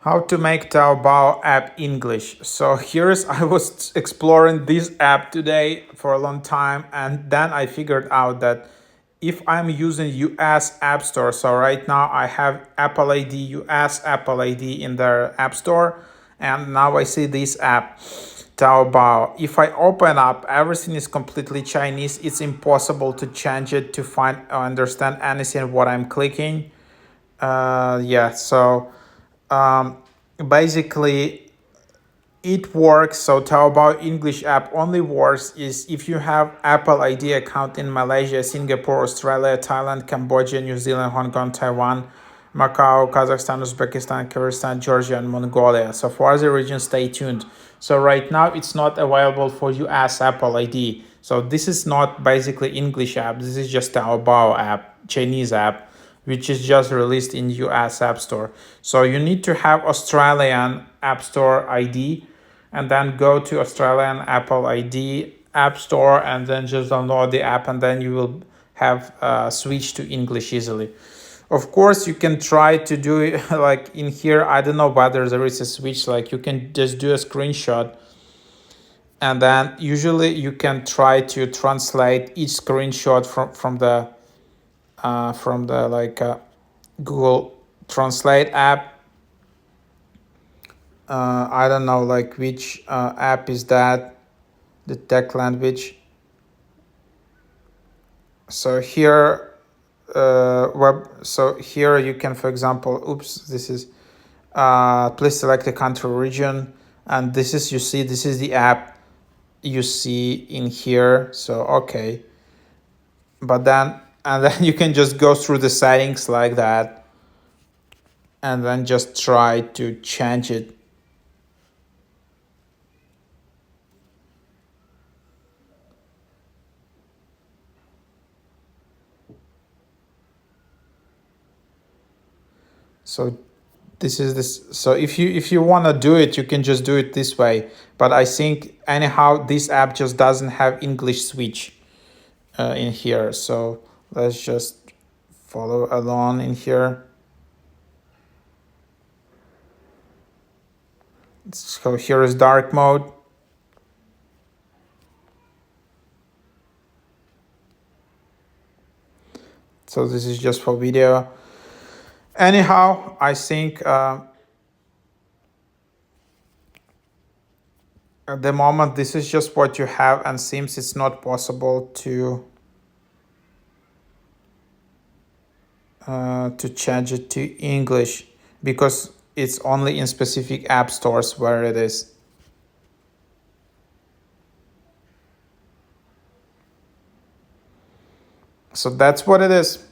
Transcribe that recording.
How to make Taobao app English. So I was exploring this app today for a long time, and then I figured out that if I'm using US App Store, so right now I have Apple ID, US Apple ID in the App Store, and now I see this app, Taobao. If I open up, everything is completely Chinese. It's impossible to change it to find or understand anything what I'm clicking. Yeah, so um, basically it works. So Taobao English app only works is if you have Apple ID account in Malaysia, Singapore, Australia, Thailand, Cambodia, New Zealand, Hong Kong, Taiwan, Macau, Kazakhstan, Uzbekistan, Kyrgyzstan, Georgia, and Mongolia. So for the region, stay tuned. So right now it's not available for US Apple ID. So this is not basically English app. This is just Taobao app, Chinese app, which is just released in US App Store. So you need to have Australian App Store ID and then go to Australian Apple ID App Store and then just download the app, and then you will have switch to English easily. Of course, you can try to do it like in here. I don't know whether there is a switch, like you can just do a screenshot, and then usually you can try to translate each screenshot from the Google Translate app. I don't know like which app is that, the tech language. So here, so here you can, for example, this is, please select the country region, and this is, you see, this is the app you see in here. So okay, but then and then you can just go through the settings like that, and then just try to change it. So this is this. So if you want to do it, you can just do it this way. But I think anyhow, this app just doesn't have English switch in here. So let's just follow along in here. So here is dark mode. So this is just for video. Anyhow, I think at the moment this is just what you have, and seems it's not possible to change it to English because it's only in specific app stores where it is. So that's what it is.